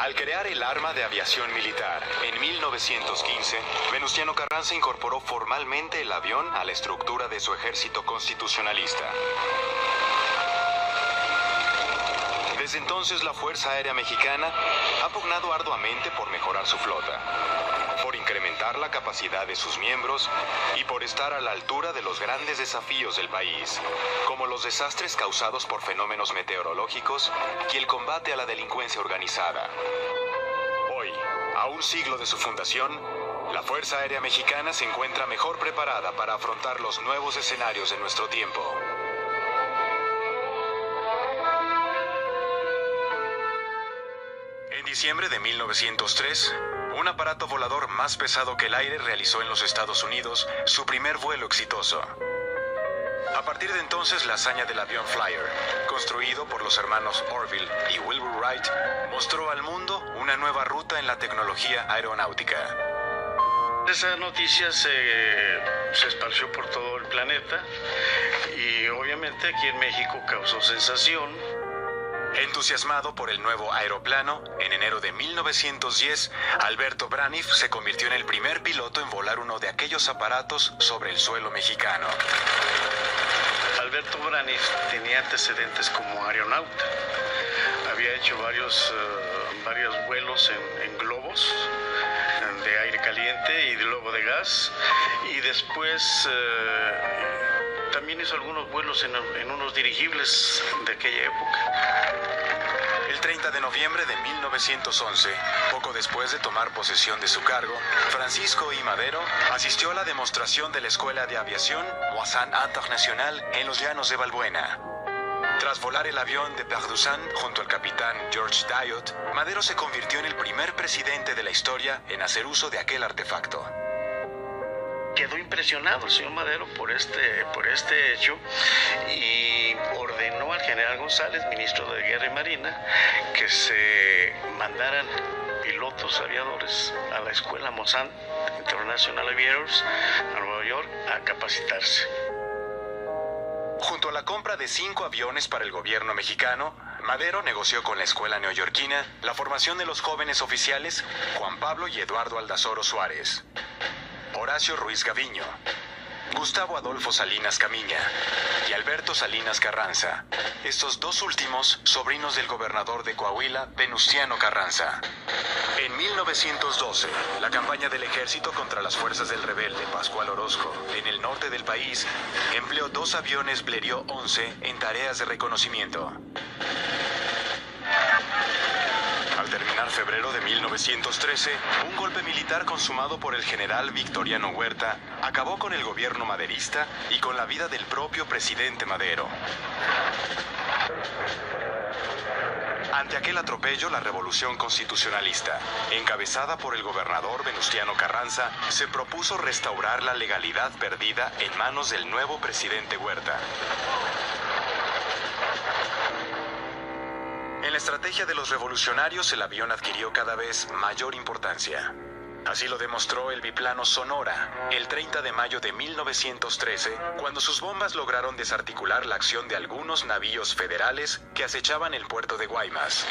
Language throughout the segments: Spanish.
Al crear el arma de aviación militar en 1915, Venustiano Carranza incorporó formalmente el avión a la estructura de su ejército constitucionalista. Desde entonces, la Fuerza Aérea Mexicana ha pugnado arduamente por mejorar su flota, por incrementar la capacidad de sus miembros y por estar a la altura de los grandes desafíos del país, como los desastres causados por fenómenos meteorológicos y el combate a la delincuencia organizada. Hoy, a un siglo de su fundación, la Fuerza Aérea Mexicana se encuentra mejor preparada para afrontar los nuevos escenarios de nuestro tiempo. En diciembre de 1903, un aparato volador más pesado que el aire realizó en los Estados Unidos su primer vuelo exitoso. A partir de entonces, la hazaña del avión Flyer, construido por los hermanos Orville y Wilbur Wright, mostró al mundo una nueva ruta en la tecnología aeronáutica. Esa noticia se esparció por todo el planeta y obviamente aquí en México causó sensación. Entusiasmado por el nuevo aeroplano, en enero de 1910, Alberto Braniff se convirtió en el primer piloto en volar uno de aquellos aparatos sobre el suelo mexicano. Alberto Braniff tenía antecedentes como aeronauta. Había hecho varios vuelos en globos de aire caliente y de globo de gas, y después también hizo algunos vuelos en unos dirigibles de aquella época. El 30 de noviembre de 1911, poco después de tomar posesión de su cargo, Francisco I. Madero asistió a la demostración de la Escuela de Aviación Moissan International en los llanos de Balbuena. Tras volar el avión de Perduzán junto al capitán George Diot, Madero se convirtió en el primer presidente de la historia en hacer uso de aquel artefacto. Quedó impresionado el señor Madero por este hecho y ordenó al general González, ministro de Guerra y Marina, que se mandaran pilotos aviadores a la escuela Moissan International Aviators a Nueva York a capacitarse. Junto a la compra de 5 aviones para el gobierno mexicano, Madero negoció con la escuela neoyorquina la formación de los jóvenes oficiales Juan Pablo y Eduardo Aldazoro Suárez, Horacio Ruiz Gaviño, Gustavo Adolfo Salinas Camiña y Alberto Salinas Carranza, estos dos últimos sobrinos del gobernador de Coahuila, Venustiano Carranza. En 1912, la campaña del ejército contra las fuerzas del rebelde Pascual Orozco en el norte del país empleó 2 aviones Blériot 11 en tareas de reconocimiento. Al terminar febrero de 1913, un golpe militar consumado por el general Victoriano Huerta acabó con el gobierno maderista y con la vida del propio presidente Madero. Ante aquel atropello, la Revolución Constitucionalista, encabezada por el gobernador Venustiano Carranza, se propuso restaurar la legalidad perdida en manos del nuevo presidente Huerta. En la estrategia de los revolucionarios, el avión adquirió cada vez mayor importancia. Así lo demostró el biplano Sonora, el 30 de mayo de 1913, cuando sus bombas lograron desarticular la acción de algunos navíos federales que acechaban el puerto de Guaymas.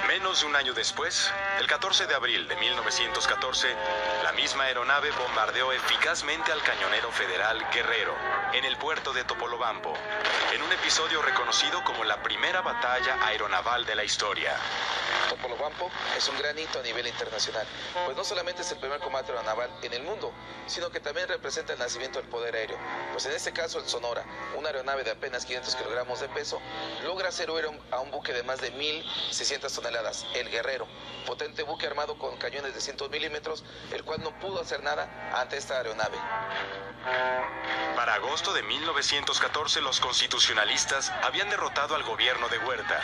Menos de un año después, el 14 de abril de 1914, la misma aeronave bombardeó eficazmente al cañonero federal Guerrero, en el puerto de Topolobampo, en un episodio reconocido como la primera batalla aeronaval de la historia. Topolobampo es un gran hito a nivel internacional, pues no solamente es el primer combate aeronaval en el mundo, sino que también representa el nacimiento del poder aéreo, pues en este caso el Sonora, una aeronave de apenas 500 kilogramos de peso, logra hacer huir a un buque de más de 1.600 toneladas, el Guerrero, potente buque armado con cañones de 100 milímetros, el cual no pudo hacer nada ante esta aeronave. Para agosto de 1914, los constitucionalistas habían derrotado al gobierno de Huerta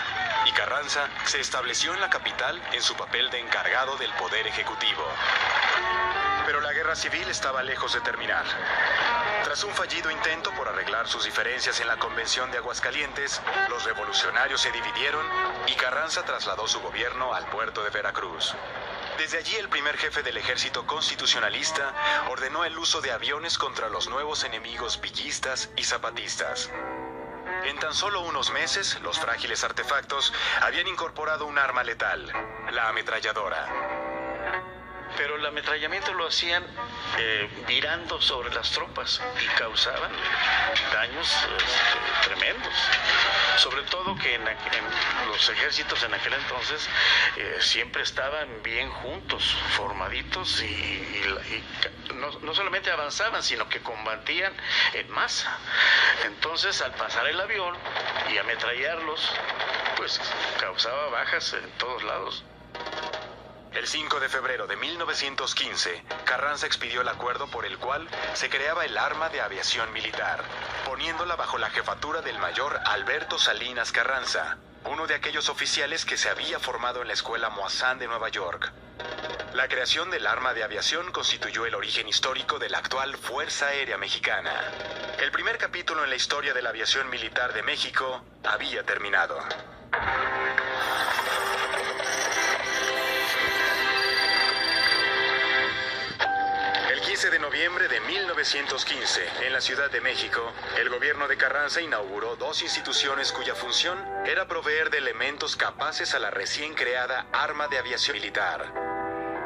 y Carranza se estableció en la capital en su papel de encargado del poder ejecutivo. Pero la guerra civil estaba lejos de terminar. Tras un fallido intento por arreglar sus diferencias en la Convención de Aguascalientes, los revolucionarios se dividieron y Carranza trasladó su gobierno al puerto de Veracruz. Desde allí, el primer jefe del ejército constitucionalista ordenó el uso de aviones contra los nuevos enemigos villistas y zapatistas. En tan solo unos meses, los frágiles artefactos habían incorporado un arma letal, la ametralladora. Pero el ametrallamiento lo hacían virando sobre las tropas y causaban daños tremendos. Sobre todo que en los ejércitos en aquel entonces siempre estaban bien juntos, formaditos y no solamente avanzaban, sino que combatían en masa. Entonces, al pasar el avión y ametrallarlos, pues causaba bajas en todos lados. El 5 de febrero de 1915, Carranza expidió el acuerdo por el cual se creaba el arma de aviación militar, poniéndola bajo la jefatura del mayor Alberto Salinas Carranza, uno de aquellos oficiales que se había formado en la escuela Moissan de Nueva York. La creación del arma de aviación constituyó el origen histórico de la actual Fuerza Aérea Mexicana. El primer capítulo en la historia de la aviación militar de México había terminado. El 15 de noviembre de 1915, en la Ciudad de México, el gobierno de Carranza inauguró dos instituciones cuya función era proveer de elementos capaces a la recién creada arma de aviación militar.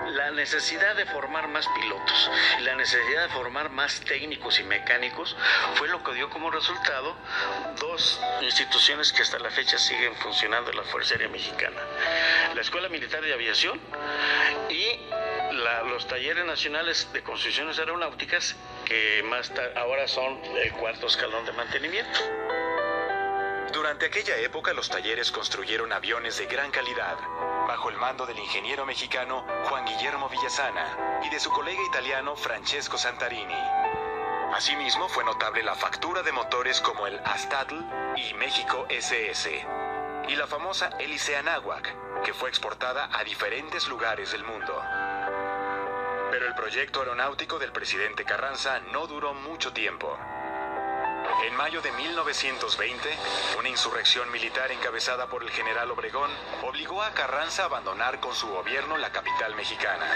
La necesidad de formar más pilotos, la necesidad de formar más técnicos y mecánicos fue lo que dio como resultado dos instituciones que hasta la fecha siguen funcionando en la Fuerza Aérea Mexicana: la Escuela Militar de Aviación y los talleres nacionales de construcciones aeronáuticas, que ahora son el cuarto escalón de mantenimiento. Durante aquella época, los talleres construyeron aviones de gran calidad, bajo el mando del ingeniero mexicano Juan Guillermo Villasana y de su colega italiano Francesco Santarini. Asimismo, fue notable la factura de motores como el Aztatl y México SS, y la famosa hélice Anáhuac, que fue exportada a diferentes lugares del mundo. Pero el proyecto aeronáutico del presidente Carranza no duró mucho tiempo. En mayo de 1920, una insurrección militar encabezada por el general Obregón obligó a Carranza a abandonar con su gobierno la capital mexicana.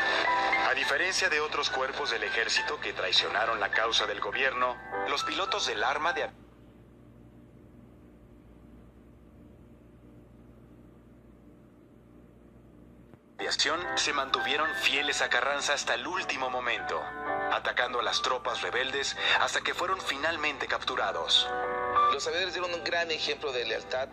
A diferencia de otros cuerpos del ejército que traicionaron la causa del gobierno, los pilotos del arma de aviación se mantuvieron fieles a Carranza hasta el último momento, atacando a las tropas rebeldes hasta que fueron finalmente capturados. Los aviadores dieron un gran ejemplo de lealtad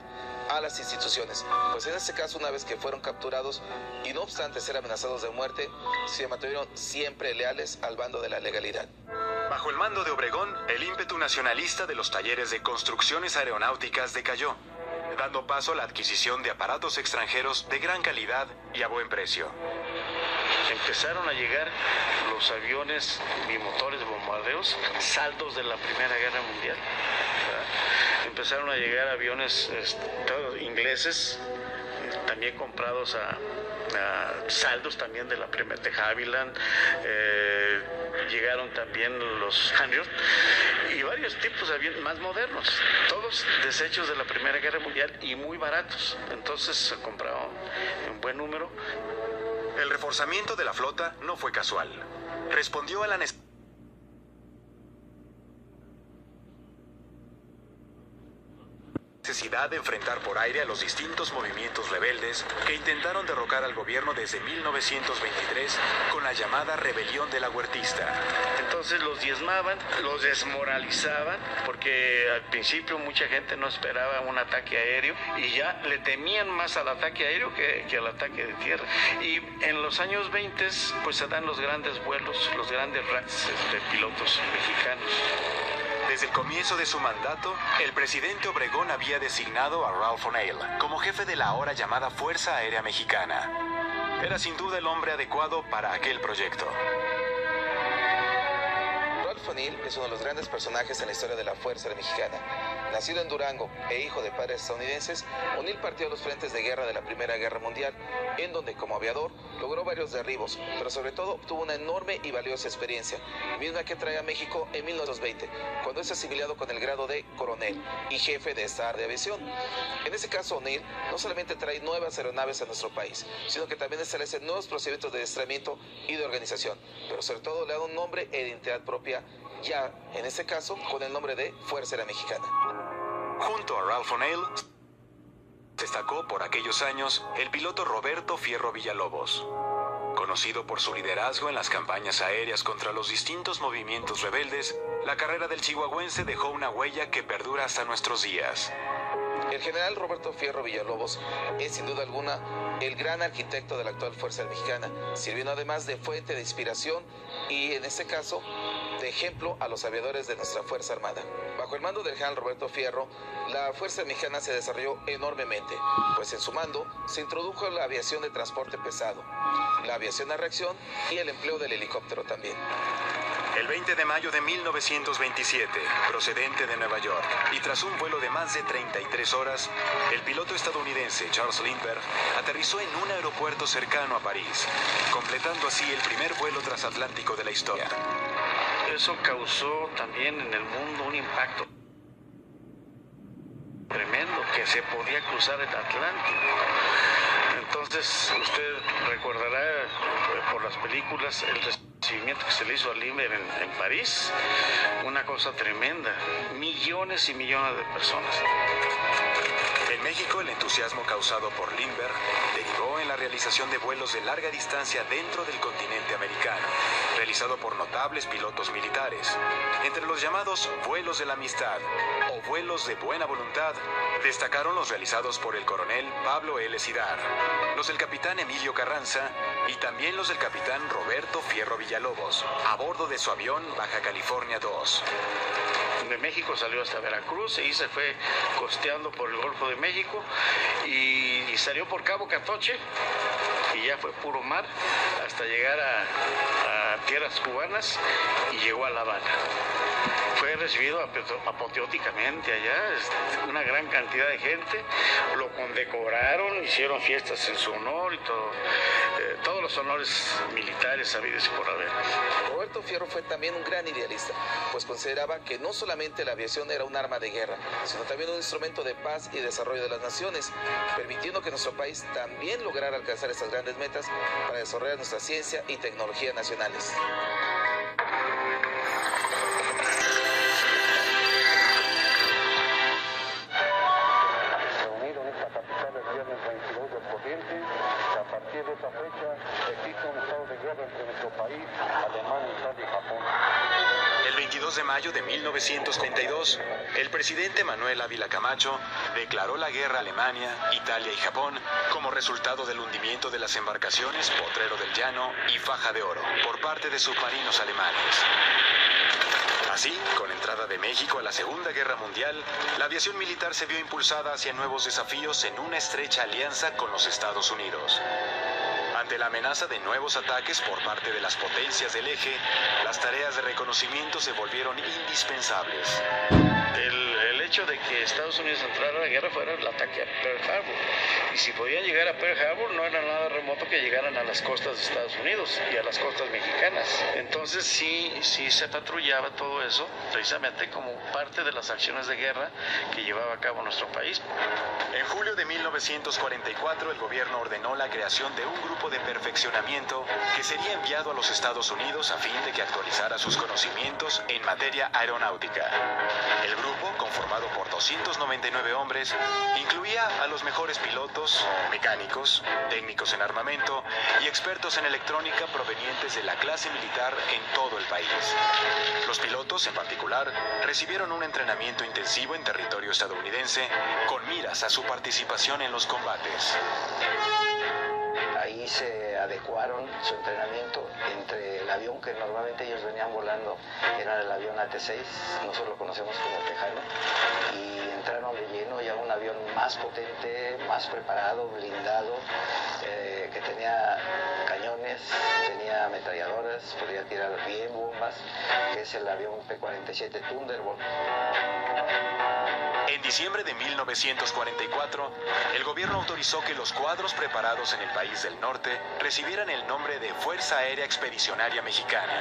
a las instituciones, pues en este caso, una vez que fueron capturados y no obstante ser amenazados de muerte, se mantuvieron siempre leales al bando de la legalidad. Bajo el mando de Obregón, el ímpetu nacionalista de los talleres de construcciones aeronáuticas decayó, dando paso a la adquisición de aparatos extranjeros de gran calidad y a buen precio. Empezaron a llegar los aviones bimotores de bombardeos, saldos de la Primera Guerra Mundial, ¿verdad? Empezaron a llegar aviones todos ingleses, también comprados a saldos también de la Primera de Havilland. Llegaron también los Hanriot y varios tipos de aviones más modernos, todos desechos de la Primera Guerra Mundial y muy baratos. Entonces se compraron en buen número. El reforzamiento de la flota no fue casual. Respondió a la necesidad de enfrentar por aire a los distintos movimientos rebeldes que intentaron derrocar al gobierno desde 1923 con la llamada Rebelión de la Huertista. Entonces los diezmaban, los desmoralizaban, porque al principio mucha gente no esperaba un ataque aéreo y ya le temían más al ataque aéreo que al ataque de tierra. Y en los años 20 pues se dan los grandes vuelos, los grandes raids de pilotos mexicanos. Desde el comienzo de su mandato, el presidente Obregón había designado a Ralph O'Neill como jefe de la ahora llamada Fuerza Aérea Mexicana. Era sin duda el hombre adecuado para aquel proyecto. Ralph O'Neill es uno de los grandes personajes en la historia de la Fuerza Aérea Mexicana. Nacido en Durango e hijo de padres estadounidenses, O'Neill partió a los frentes de guerra de la Primera Guerra Mundial, en donde como aviador logró varios derribos, pero sobre todo obtuvo una enorme y valiosa experiencia, misma que trae a México en 1920, cuando es asimilado con el grado de coronel y jefe de esta área de aviación. En ese caso, O'Neill no solamente trae nuevas aeronaves a nuestro país, sino que también establece nuevos procedimientos de adiestramiento y de organización, pero sobre todo le da un nombre e identidad propia, ya en este caso con el nombre de Fuerza Aérea Mexicana. Junto a Ralph O'Neill, destacó por aquellos años el piloto Roberto Fierro Villalobos. Conocido por su liderazgo en las campañas aéreas contra los distintos movimientos rebeldes, la carrera del chihuahuense dejó una huella que perdura hasta nuestros días. El general Roberto Fierro Villalobos es sin duda alguna el gran arquitecto de la actual Fuerza Mexicana, sirviendo además de fuente de inspiración y en este caso de ejemplo a los aviadores de nuestra Fuerza Armada. Bajo el mando del general Roberto Fierro, la Fuerza Mexicana se desarrolló enormemente, pues en su mando se introdujo la aviación de transporte pesado, la aviación a reacción y el empleo del helicóptero también. El 20 de mayo de 1927, procedente de Nueva York, y tras un vuelo de más de 33 horas, el piloto estadounidense Charles Lindbergh aterrizó en un aeropuerto cercano a París, completando así el primer vuelo transatlántico de la historia. Eso causó también en el mundo un impacto tremendo, que se podía cruzar el Atlántico. Entonces, usted recordará por las películas el recibimiento que se le hizo a Lindbergh en París, una cosa tremenda, millones y millones de personas. En México, el entusiasmo causado por Lindbergh derivó en la realización de vuelos de larga distancia dentro del continente americano, realizado por notables pilotos militares. Entre los llamados vuelos de la amistad o vuelos de buena voluntad, destacaron los realizados por el coronel Pablo L. Cidar, los del capitán Emilio Carranza y también los del capitán Roberto Fierro Villalobos, a bordo de su avión Baja California 2. De México salió hasta Veracruz y se fue costeando por el Golfo de México y salió por Cabo Catoche y ya fue puro mar hasta llegar a tierras cubanas y llegó a La Habana. Fue recibido apoteóticamente allá, una gran cantidad de gente, lo condecoraron, hicieron fiestas en su honor y todo, todos los honores militares habidos y por haber. Roberto Fierro fue también un gran idealista, pues consideraba que no solamente la aviación era un arma de guerra, sino también un instrumento de paz y desarrollo de las naciones, permitiendo que nuestro país también lograra alcanzar estas grandes metas para desarrollar nuestra ciencia y tecnología nacionales. Reunido en esta capital el viernes 22 del corriente, que a partir de esa fecha existe un estado de guerra entre nuestro país, Alemania, Italia y Japón. El 22 de mayo de 1932, el presidente Manuel Ávila Camacho declaró la guerra a Alemania, Italia y Japón como resultado del hundimiento de las embarcaciones Potrero del Llano y Faja de Oro por parte de submarinos alemanes. Así, con entrada de México a la Segunda Guerra Mundial, la aviación militar se vio impulsada hacia nuevos desafíos en una estrecha alianza con los Estados Unidos. Ante la amenaza de nuevos ataques por parte de las potencias del eje, las tareas de reconocimiento se volvieron indispensables. El hecho de que Estados Unidos entrara a la guerra fuera el ataque a Pearl Harbor. Y si podían llegar a Pearl Harbor, no era nada remoto que llegaran a las costas de Estados Unidos y a las costas mexicanas. Entonces sí se patrullaba todo eso, precisamente como parte de las acciones de guerra que llevaba a cabo nuestro país. En julio de 1944, el gobierno ordenó la creación de un grupo de perfeccionamiento que sería enviado a los Estados Unidos a fin de que actualizara sus conocimientos en materia aeronáutica. El grupo, conformado por 299 hombres, incluía a los mejores pilotos, mecánicos, técnicos en armamento y expertos en electrónica provenientes de la clase militar en todo el país. Los pilotos, en particular, recibieron un entrenamiento intensivo en territorio estadounidense con miras a su participación en los combates. Ahí se adecuaron su entrenamiento entre el avión que normalmente ellos venían volando, era el avión AT-6, nosotros lo conocemos como Tejano, y entraron de lleno ya un avión más potente, más preparado, blindado, que tenía cañones, tenía ametralladoras, podía tirar bien bombas, que es el avión P-47 Thunderbolt. En diciembre de 1944, el gobierno autorizó que los cuadros preparados en el país del norte recibieran el nombre de Fuerza Aérea Expedicionaria Mexicana.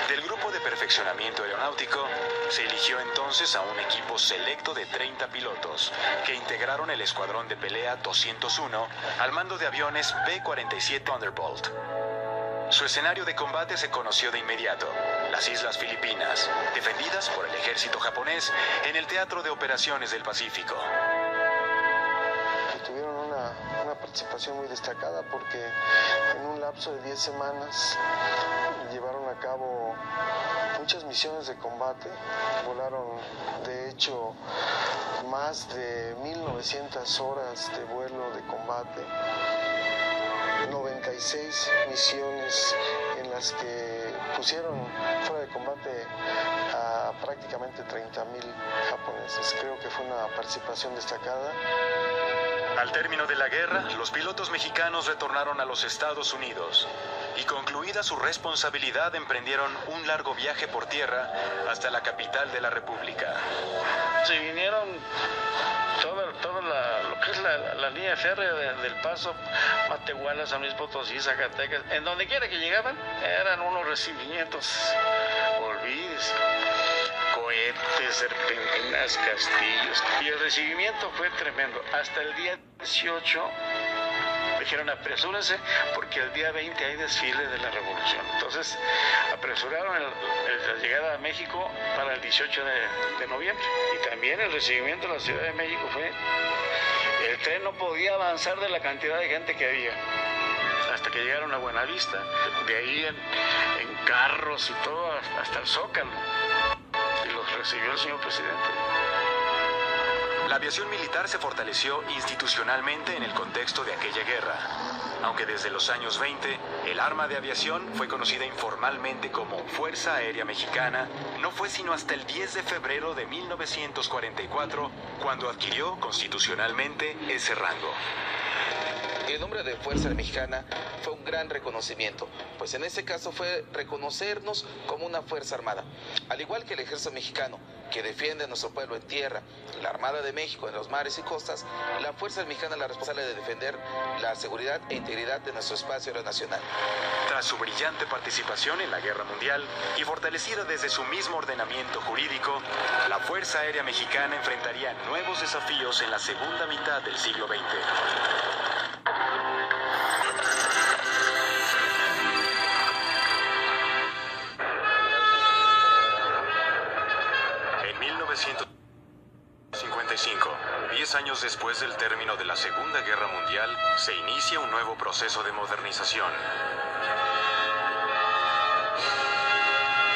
Del grupo de perfeccionamiento aeronáutico, se eligió entonces a un equipo selecto de 30 pilotos, que integraron el Escuadrón de Pelea 201 al mando de aviones P-47 Thunderbolt. Su escenario de combate se conoció de inmediato, las Islas Filipinas, defendidas por el ejército japonés en el Teatro de Operaciones del Pacífico. Tuvieron una participación muy destacada porque en un lapso de 10 semanas llevaron a cabo muchas misiones de combate, volaron de hecho más de 1900 horas de vuelo de combate, 96 misiones en las que pusieron fuera de combate a prácticamente 30,000 japoneses. Creo que fue una participación destacada. Al término de la guerra, los pilotos mexicanos retornaron a los Estados Unidos y, concluida su responsabilidad, emprendieron un largo viaje por tierra hasta la capital de la República. Se vinieron lo que es la línea férrea del Paso, Matehuala, San Luis Potosí, Zacatecas, en donde quiera que llegaban, eran unos recibimientos, olvídese. Cohetes, serpentinas, castillos, y el recibimiento fue tremendo. Hasta el día 18 dijeron apresúrense porque el día 20 hay desfile de la revolución. Entonces apresuraron la llegada a México para el 18 de noviembre. Y también el recibimiento en la Ciudad de México fue, el tren no podía avanzar de la cantidad de gente que había, hasta que llegaron a Buenavista, de ahí en carros y todo hasta el Zócalo. Y los recibió el señor presidente. La aviación militar se fortaleció institucionalmente en el contexto de aquella guerra, aunque desde los años 20 el arma de aviación fue conocida informalmente como Fuerza Aérea Mexicana. No fue sino hasta el 10 de febrero de 1944 cuando adquirió constitucionalmente ese rango. El nombre de Fuerza Mexicana fue un gran reconocimiento, pues en este caso fue reconocernos como una fuerza armada. Al igual que el ejército mexicano, que defiende a nuestro pueblo en tierra, la Armada de México en los mares y costas, la Fuerza Mexicana es la responsable de defender la seguridad e integridad de nuestro espacio aéreo nacional. Tras su brillante participación en la Guerra Mundial y fortalecida desde su mismo ordenamiento jurídico, la Fuerza Aérea Mexicana enfrentaría nuevos desafíos en la segunda mitad del siglo XX. En 1955, 10 años después del término de la Segunda Guerra Mundial, se inicia un nuevo proceso de modernización.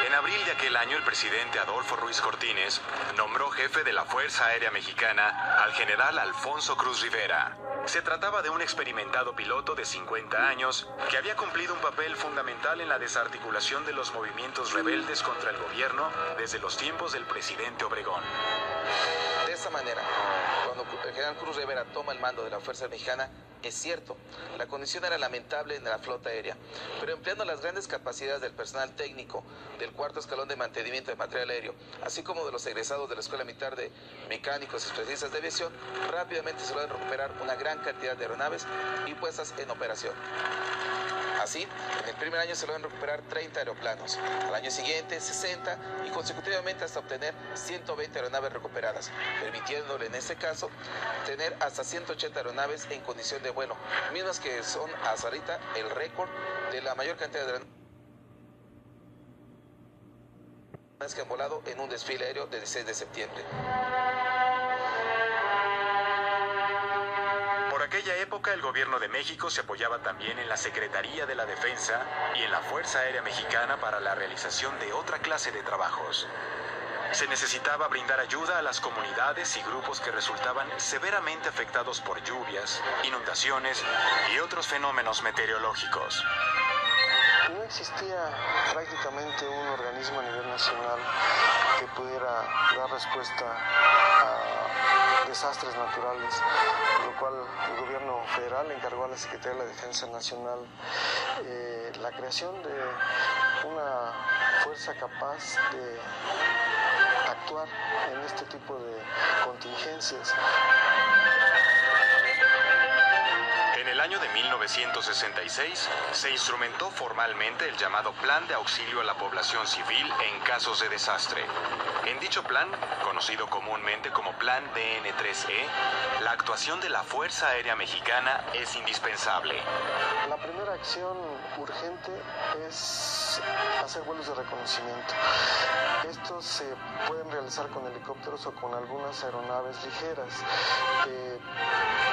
En abril de aquel año, el presidente Adolfo Ruiz Cortines nombró jefe de la Fuerza Aérea Mexicana al general Alfonso Cruz Rivera. Se trataba de un experimentado piloto de 50 años que había cumplido un papel fundamental en la desarticulación de los movimientos rebeldes contra el gobierno desde los tiempos del presidente Obregón. De esta manera, cuando el general Cruz Rivera toma el mando de la Fuerza Mexicana, es cierto, la condición era lamentable en la flota aérea, pero empleando las grandes capacidades del personal técnico del cuarto escalón de mantenimiento de material aéreo, así como de los egresados de la Escuela Militar de Mecánicos y Especialistas de Aviación, rápidamente se logra recuperar una gran cantidad de aeronaves y puestas en operación. Así, en el primer año se logran recuperar 30 aeroplanos, al año siguiente 60 y consecutivamente hasta obtener 120 aeronaves recuperadas, permitiéndole en este caso tener hasta 180 aeronaves en condición de vuelo, mismas que son hasta ahorita el récord de la mayor cantidad de aeronaves que han volado en un desfile aéreo del 16 de septiembre. Por aquella época, el gobierno de México se apoyaba también en la Secretaría de la Defensa y en la Fuerza Aérea Mexicana para la realización de otra clase de trabajos. Se necesitaba brindar ayuda a las comunidades y grupos que resultaban severamente afectados por lluvias, inundaciones y otros fenómenos meteorológicos. No existía prácticamente un organismo a nivel nacional que pudiera dar respuesta a desastres naturales, por lo cual el gobierno federal encargó a la Secretaría de la Defensa Nacional la creación de una fuerza capaz de actuar en este tipo de contingencias. En el año de 1966 se instrumentó formalmente el llamado Plan de Auxilio a la Población Civil en casos de desastre. En dicho plan, conocido comúnmente como Plan DN3E, la actuación de la Fuerza Aérea Mexicana es indispensable. La primera acción urgente es hacer vuelos de reconocimiento. Estos se pueden realizar con helicópteros o con algunas aeronaves ligeras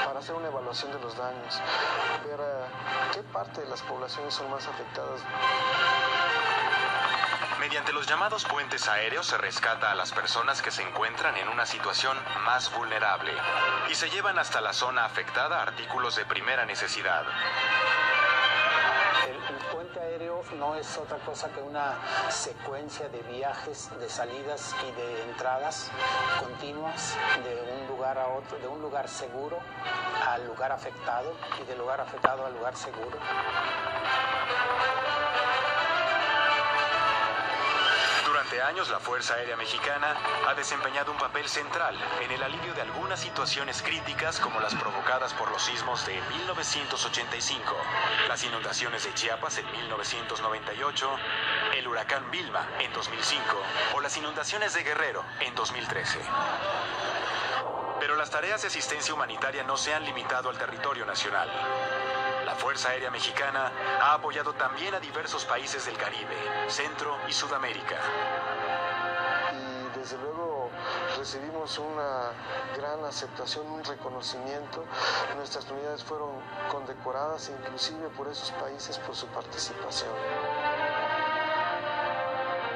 para hacer una evaluación de los daños, ver qué parte de las poblaciones son más afectadas. Mediante los llamados puentes aéreos se rescata a las personas que se encuentran en una situación más vulnerable y se llevan hasta la zona afectada artículos de primera necesidad. El puente aéreo no es otra cosa que una secuencia de viajes, de salidas y de entradas continuas de un lugar a otro, de un lugar seguro al lugar afectado y del lugar afectado al lugar seguro. Durante años, la Fuerza Aérea Mexicana ha desempeñado un papel central en el alivio de algunas situaciones críticas como las provocadas por los sismos de 1985, las inundaciones de Chiapas en 1998, el huracán Vilma en 2005 o las inundaciones de Guerrero en 2013. Pero las tareas de asistencia humanitaria no se han limitado al territorio nacional. La Fuerza Aérea Mexicana ha apoyado también a diversos países del Caribe, Centro y Sudamérica. Y desde luego recibimos una gran aceptación, un reconocimiento. Nuestras unidades fueron condecoradas inclusive por esos países por su participación.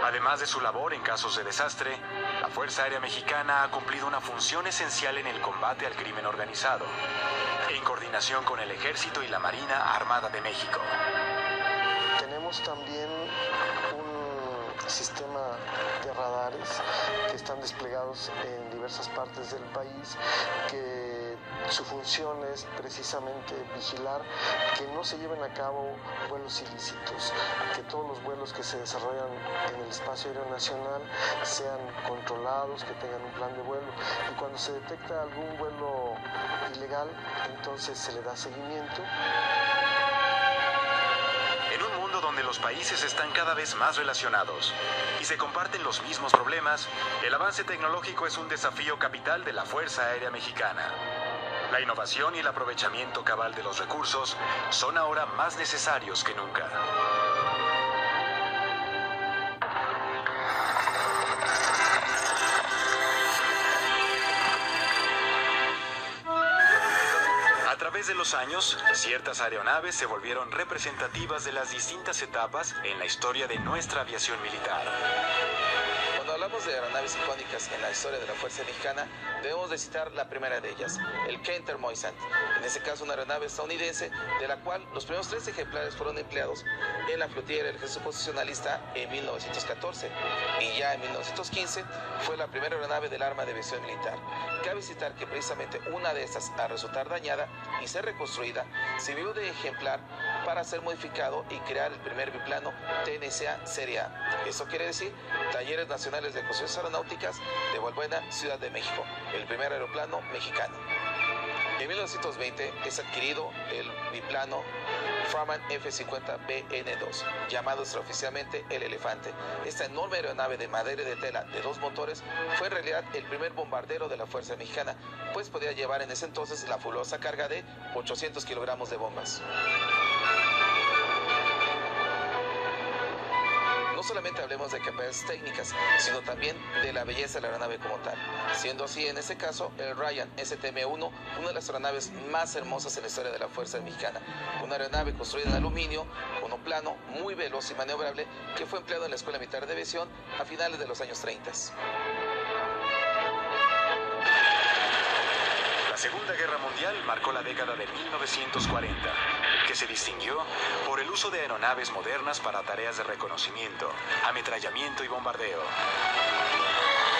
Además de su labor en casos de desastre, la Fuerza Aérea Mexicana ha cumplido una función esencial en el combate al crimen organizado, en coordinación con el Ejército y la Marina Armada de México. Tenemos también un sistema de radares que están desplegados en diversas partes del país, que su función es precisamente vigilar que no se lleven a cabo vuelos ilícitos, que todos los vuelos que se desarrollan en el espacio aéreo nacional sean controlados, que tengan un plan de vuelo, y cuando se detecta algún vuelo ilegal, entonces se le da seguimiento. En un mundo donde los países están cada vez más relacionados y se comparten los mismos problemas, el avance tecnológico es un desafío capital de la Fuerza Aérea Mexicana. La innovación y el aprovechamiento cabal de los recursos son ahora más necesarios que nunca. A través de los años, ciertas aeronaves se volvieron representativas de las distintas etapas en la historia de nuestra aviación militar. Cuando hablamos de aeronaves icónicas en la historia de la Fuerza Mexicana, debemos de citar la primera de ellas, el Kenter Moisant. En este caso, una aeronave estadounidense, de la cual los primeros 3 ejemplares fueron empleados en la flotilla del Ejército Posicionalista en 1914. Y ya en 1915 fue la primera aeronave del Arma de Aviación Militar. Cabe citar que precisamente una de estas, al resultar dañada y ser reconstruida, sirvió de ejemplar para ser modificado y crear el primer biplano TNCA Serie A. Esto quiere decir Talleres Nacionales de Construcciones Aeronáuticas de Valbuena, Ciudad de México, el primer aeroplano mexicano. En 1920 es adquirido el biplano Farman F-50BN2, llamado extraoficialmente el Elefante. Esta enorme aeronave de madera y de tela de 2 motores fue en realidad el primer bombardero de la Fuerza Mexicana, pues podía llevar en ese entonces la fabulosa carga de 800 kilogramos de bombas. No solamente hablemos de capacidades técnicas, sino también de la belleza de la aeronave como tal. Siendo así, en este caso, el Ryan STM-1, una de las aeronaves más hermosas en la historia de la Fuerza Mexicana. Una aeronave construida en aluminio, monoplano, muy veloz y maniobrable, que fue empleado en la Escuela Militar de Aviación a finales de los años 30. La Segunda Guerra Mundial marcó la década de 1940, que se distinguió por el uso de aeronaves modernas para tareas de reconocimiento, ametrallamiento y bombardeo.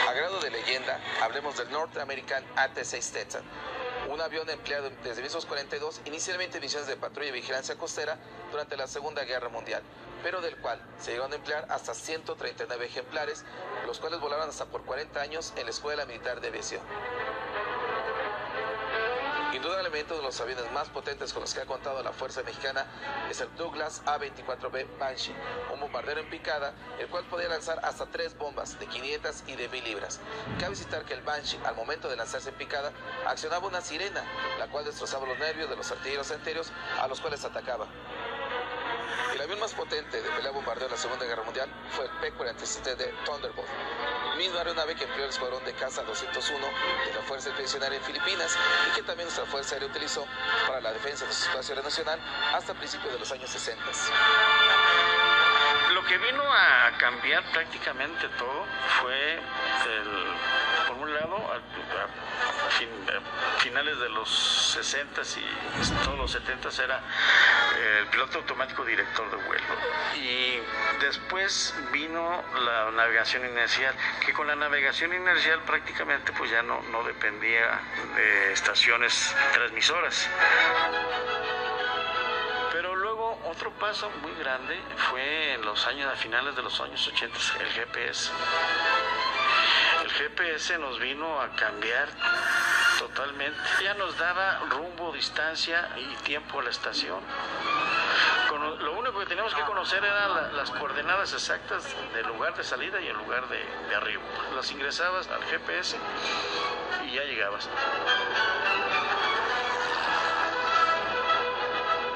A grado de leyenda, hablemos del North American AT-6 Stetson, un avión empleado desde 1942 inicialmente en misiones de patrulla y vigilancia costera durante la Segunda Guerra Mundial, pero del cual se llegaron a emplear hasta 139 ejemplares, los cuales volaron hasta por 40 años en la Escuela Militar de Aviación. Y Indudablemente uno de los aviones más potentes con los que ha contado la Fuerza Mexicana es el Douglas A-24B Banshee, un bombardero en picada, el cual podía lanzar hasta 3 bombas de 500 y de 1000 libras. Cabe citar que el Banshee, al momento de lanzarse en picada, accionaba una sirena, la cual destrozaba los nervios de los artilleros aéreos a los cuales atacaba. El avión más potente de pelea bombardeo en la Segunda Guerra Mundial fue el P-47D Thunderbolt, misma aeronave que empleó el Escuadrón de Caza 201 de la Fuerza Expedicionaria en Filipinas y que también nuestra Fuerza Aérea utilizó para la defensa de su espacio aéreo nacional hasta principios de los años 60. Lo que vino a cambiar prácticamente todo fue, por un lado, a finales de los 60s y todos los 70s era el piloto automático director de vuelo. Y después vino la navegación inercial, que con la navegación inercial prácticamente pues ya no dependía de estaciones transmisoras. Pero luego otro paso muy grande fue a finales de los años 80, el GPS. El GPS nos vino a cambiar totalmente. Ya nos daba rumbo, distancia y tiempo a la estación. Lo único que teníamos que conocer eran las coordenadas exactas del lugar de salida y el lugar de arribo. Las ingresabas al GPS y ya llegabas.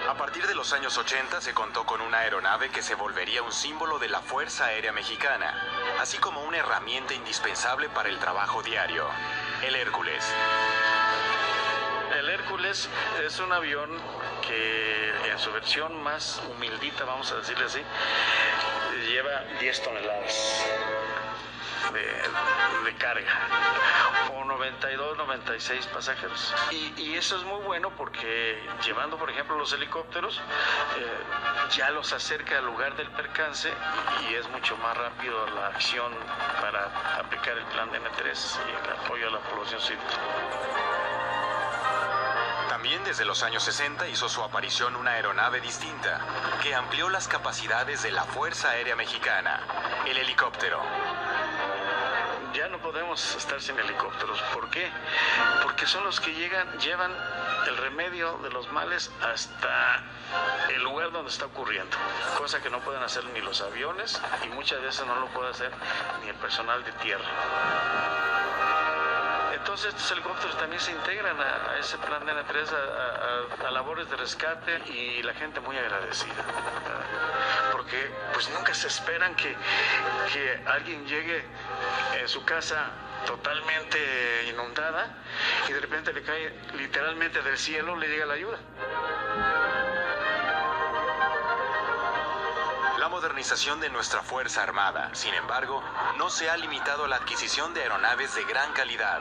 A partir de los años 80 se contó con una aeronave que se volvería un símbolo de la Fuerza Aérea Mexicana, así como una herramienta indispensable para el trabajo diario, el Hércules. El Hércules es un avión que en su versión más humildita, vamos a decirle así, lleva 10 toneladas de carga, o 92, 96 pasajeros. Y eso es muy bueno porque llevando, por ejemplo, los helicópteros, ya los acerca al lugar del percance y es mucho más rápido la acción para aplicar el plan DN3 y el apoyo a la población civil. También desde los años 60 hizo su aparición una aeronave distinta, que amplió las capacidades de la Fuerza Aérea Mexicana, el helicóptero. Ya no podemos estar sin helicópteros. ¿Por qué? Porque son los que llevan el remedio de los males hasta el lugar donde está ocurriendo, cosa que no pueden hacer ni los aviones y muchas veces no lo puede hacer ni el personal de tierra. Entonces estos helicópteros también se integran a ese plan de DN3, a labores de rescate, y la gente muy agradecida, porque pues nunca se esperan que alguien llegue en su casa totalmente inundada y de repente le cae literalmente del cielo, le llega la ayuda. La modernización de nuestra Fuerza Armada, sin embargo, no se ha limitado a la adquisición de aeronaves de gran calidad.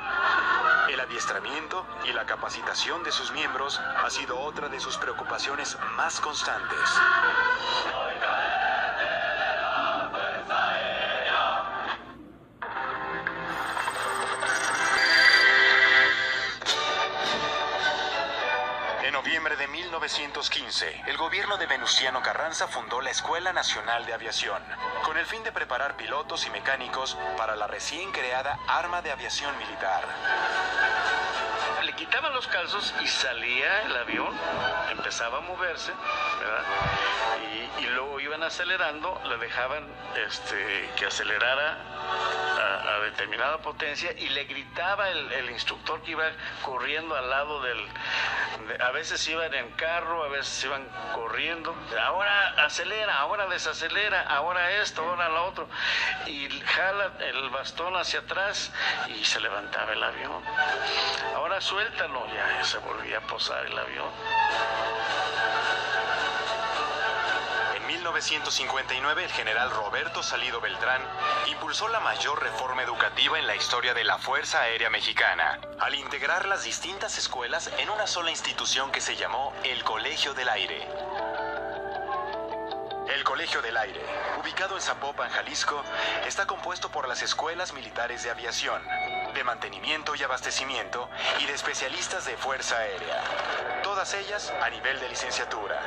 El adiestramiento y la capacitación de sus miembros ha sido otra de sus preocupaciones más constantes. En noviembre de 1915, el gobierno de Venustiano Carranza fundó la Escuela Nacional de Aviación, con el fin de preparar pilotos y mecánicos para la recién creada Arma de Aviación Militar. Le quitaban los calzos y salía el avión, empezaba a moverse, ¿verdad? Y luego iban acelerando, le dejaban que acelerara a determinada potencia y le gritaba el instructor que iba corriendo al lado a veces iban en carro, a veces iban corriendo, ahora acelera, ahora desacelera, ahora esto, ahora lo otro, y jala el bastón hacia atrás y se levantaba el avión. Ahora suéltalo, ya se volvía a posar el avión. En 1959, el general Roberto Salido Beltrán impulsó la mayor reforma educativa en la historia de la Fuerza Aérea Mexicana, al integrar las distintas escuelas en una sola institución que se llamó el Colegio del Aire. El Colegio del Aire, ubicado en Zapopan, Jalisco, está compuesto por las escuelas militares de aviación, de mantenimiento y abastecimiento y de especialistas de Fuerza Aérea, todas ellas a nivel de licenciatura.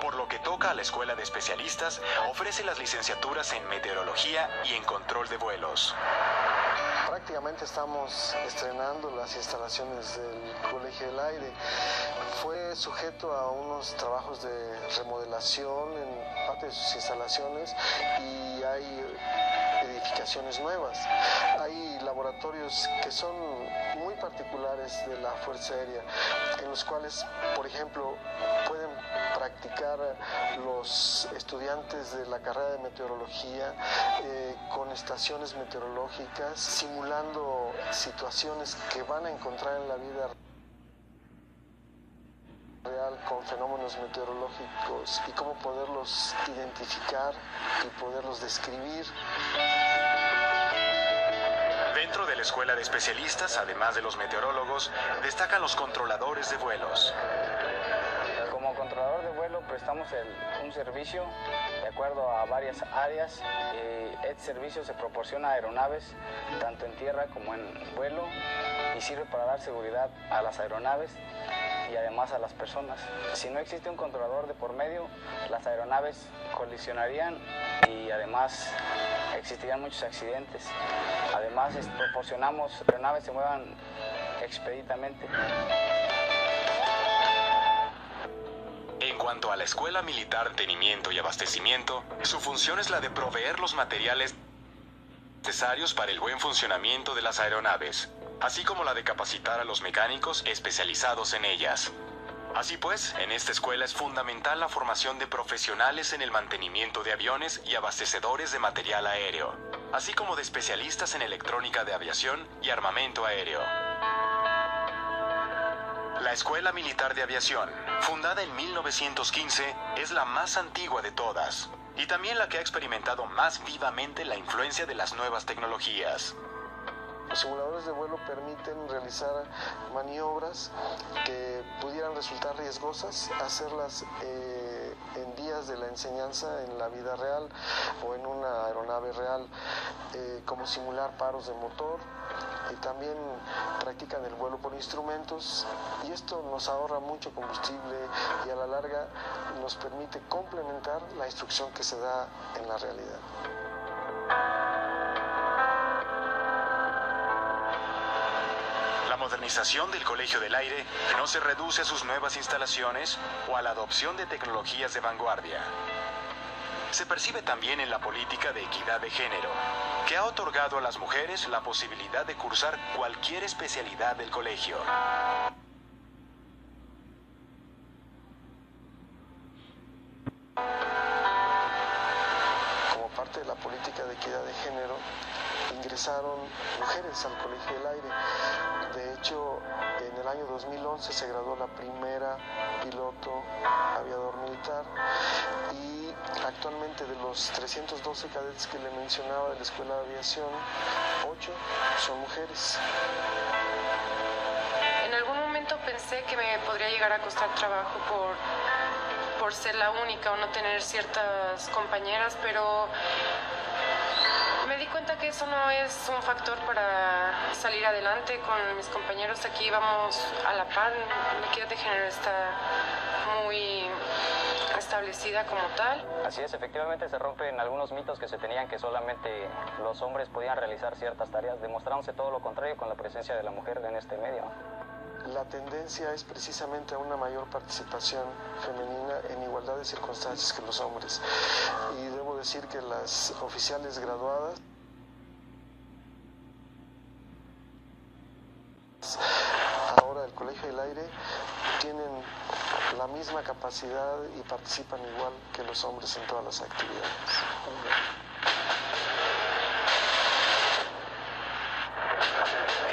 Por lo que toca a la Escuela de Especialistas, ofrece las licenciaturas en Meteorología y en Control de Vuelos. prácticamente estamos estrenando las instalaciones del Colegio del Aire. Fue sujeto a unos trabajos de remodelación en parte de sus instalaciones y hay edificaciones nuevas. Hay laboratorios que son muy particulares de la Fuerza Aérea, en los cuales, por ejemplo, pueden practicar los estudiantes de la carrera de meteorología con estaciones meteorológicas, simulando situaciones que van a encontrar en la vida real con fenómenos meteorológicos y cómo poderlos identificar y poderlos describir. Dentro de la escuela de especialistas, además de los meteorólogos, destacan los controladores de vuelos. Como controlador de vuelo prestamos un servicio de acuerdo a varias áreas. Este servicio se proporciona a aeronaves, tanto en tierra como en vuelo, y sirve para dar seguridad a las aeronaves y además a las personas. Si no existe un controlador de por medio, las aeronaves colisionarían y además existirían muchos accidentes. Además, proporcionamos que las aeronaves se muevan expeditamente. En cuanto a la Escuela Militar de Mantenimiento y Abastecimiento, su función es la de proveer los materiales necesarios para el buen funcionamiento de las aeronaves, así como la de capacitar a los mecánicos especializados en ellas. Así pues, en esta escuela es fundamental la formación de profesionales en el mantenimiento de aviones y abastecedores de material aéreo, así como de especialistas en electrónica de aviación y armamento aéreo. La Escuela Militar de Aviación, fundada en 1915, es la más antigua de todas, y también la que ha experimentado más vivamente la influencia de las nuevas tecnologías. Los simuladores de vuelo permiten realizar maniobras que pudieran resultar riesgosas, hacerlas en días de la enseñanza en la vida real o en una aeronave real, como simular paros de motor, y también practican el vuelo por instrumentos, y esto nos ahorra mucho combustible y a la larga nos permite complementar la instrucción que se da en la realidad. La modernización del Colegio del Aire no se reduce a sus nuevas instalaciones o a la adopción de tecnologías de vanguardia. Se percibe también en la política de equidad de género, que ha otorgado a las mujeres la posibilidad de cursar cualquier especialidad del colegio. Como parte de la política de equidad de género, ingresaron mujeres al Colegio del Aire. De hecho, en el año 2011 se graduó la primera piloto aviador militar, y actualmente de los 312 cadetes que le mencionaba de la Escuela de Aviación, 8 son mujeres. En algún momento pensé que me podría llegar a costar trabajo por ser la única o no tener ciertas compañeras, pero me di cuenta que eso no es un factor para salir adelante. Con mis compañeros aquí vamos a la par. La equidad de género está muy establecida como tal. Así es, efectivamente se rompen algunos mitos que se tenían, que solamente los hombres podían realizar ciertas tareas, demostrándose todo lo contrario con la presencia de la mujer en este medio. La tendencia es precisamente a una mayor participación femenina en igualdad de circunstancias que los hombres. Y debo decir que las oficiales graduadas ahora del Colegio del Aire tienen la misma capacidad y participan igual que los hombres en todas las actividades.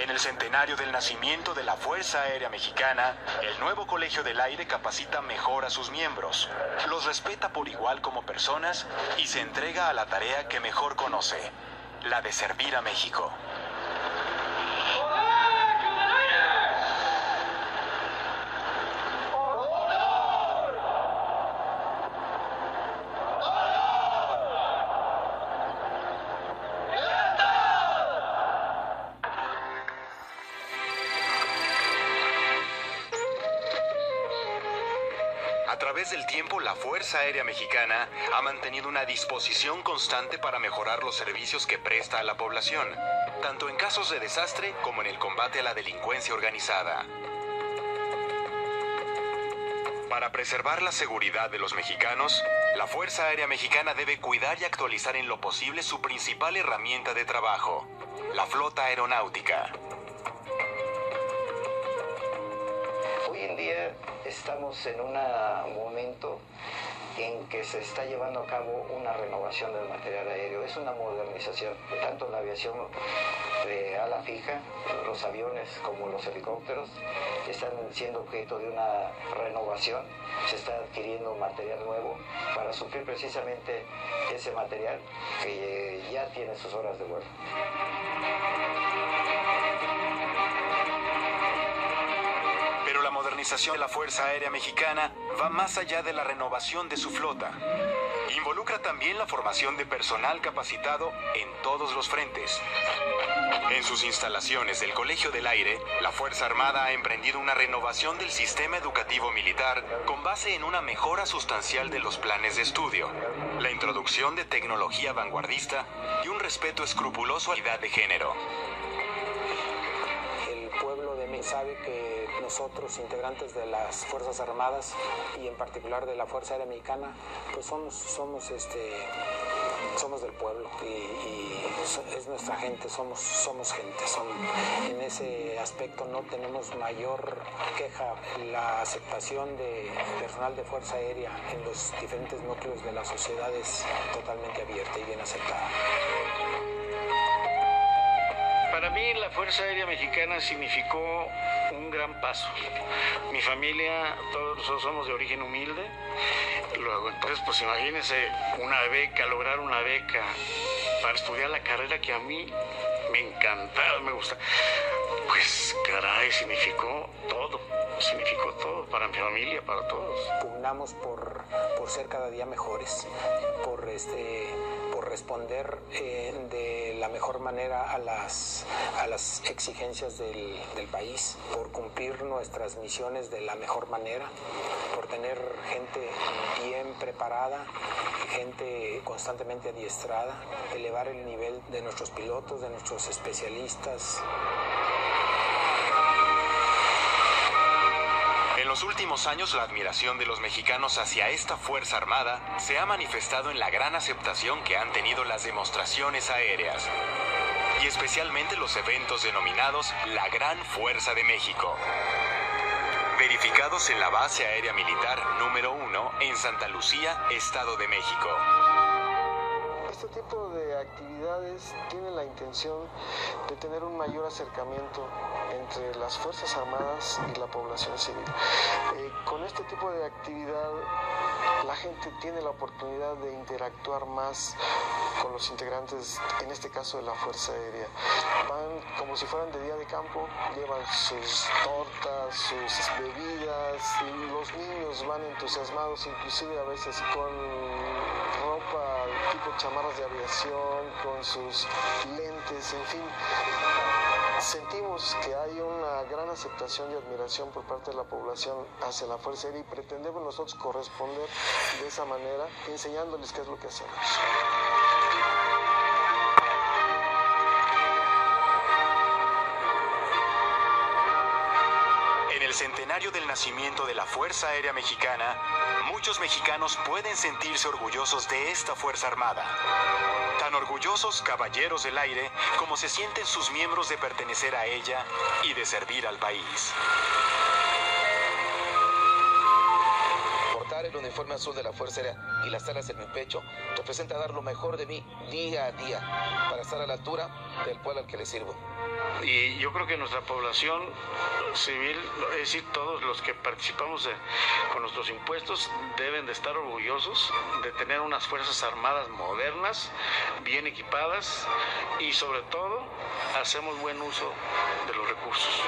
En el centenario del nacimiento de la Fuerza Aérea Mexicana, el nuevo Colegio del Aire capacita mejor a sus miembros, los respeta por igual como personas y se entrega a la tarea que mejor conoce, la de servir a México. A través del tiempo, la Fuerza Aérea Mexicana ha mantenido una disposición constante para mejorar los servicios que presta a la población, tanto en casos de desastre como en el combate a la delincuencia organizada. Para preservar la seguridad de los mexicanos, la Fuerza Aérea Mexicana debe cuidar y actualizar en lo posible su principal herramienta de trabajo, la flota aeronáutica. Hoy en día estamos en un momento en que se está llevando a cabo una renovación del material aéreo. Es una modernización, tanto la aviación de ala fija, los aviones como los helicópteros están siendo objeto de una renovación. Se está adquiriendo material nuevo para suplir precisamente ese material que ya tiene sus horas de vuelo. Pero la modernización de la Fuerza Aérea Mexicana va más allá de la renovación de su flota. Involucra también la formación de personal capacitado en todos los frentes. En sus instalaciones del Colegio del Aire, la Fuerza Armada ha emprendido una renovación del sistema educativo militar con base en una mejora sustancial de los planes de estudio, la introducción de tecnología vanguardista y un respeto escrupuloso a la igualdad de género. El pueblo de México sabe que nosotros, integrantes de las Fuerzas Armadas y en particular de la Fuerza Aérea Mexicana, pues somos del pueblo y es nuestra gente, somos gente. En ese aspecto no tenemos mayor queja. La aceptación de personal de Fuerza Aérea en los diferentes núcleos de la sociedad es totalmente abierta y bien aceptada. Para mí la Fuerza Aérea Mexicana significó un gran paso. Mi familia, todos nosotros somos de origen humilde. Luego, entonces, pues imagínense una beca, lograr una beca para estudiar la carrera que a mí me encantaba, me gusta. Pues caray, significó todo para mi familia, para todos. Pugnamos por ser cada día mejores, por responder de la mejor manera a las exigencias del país, por cumplir nuestras misiones de la mejor manera, por tener gente bien preparada, gente constantemente adiestrada, elevar el nivel de nuestros pilotos, de nuestros especialistas. En los últimos años, la admiración de los mexicanos hacia esta Fuerza Armada se ha manifestado en la gran aceptación que han tenido las demostraciones aéreas, y especialmente los eventos denominados la Gran Fuerza de México, verificados en la Base Aérea Militar número 1 en Santa Lucía, Estado de México. Este tipo de actividades tienen la intención de tener un mayor acercamiento entre las Fuerzas Armadas y la población civil. Con este tipo de actividad la gente tiene la oportunidad de interactuar más con los integrantes, en este caso de la Fuerza Aérea. Van como si fueran de día de campo, llevan sus tortas, sus bebidas, y los niños van entusiasmados, inclusive a veces con ropa tipo chamarras de aviación, con sus lentes, en fin. Sentimos que hay una gran aceptación y admiración por parte de la población hacia la Fuerza Aérea y pretendemos nosotros corresponder de esa manera, enseñándoles qué es lo que hacemos. En el centenario del nacimiento de la Fuerza Aérea Mexicana, muchos mexicanos pueden sentirse orgullosos de esta Fuerza Armada. Tan orgullosos caballeros del aire como se sienten sus miembros de pertenecer a ella y de servir al país. Portar el uniforme azul de la Fuerza Aérea y las alas en mi pecho representa dar lo mejor de mí día a día para estar a la altura del pueblo al que le sirvo. Y yo creo que nuestra población civil, es decir, todos los que participamos con nuestros impuestos, deben de estar orgullosos de tener unas Fuerzas Armadas modernas, bien equipadas y sobre todo hacemos buen uso de los recursos.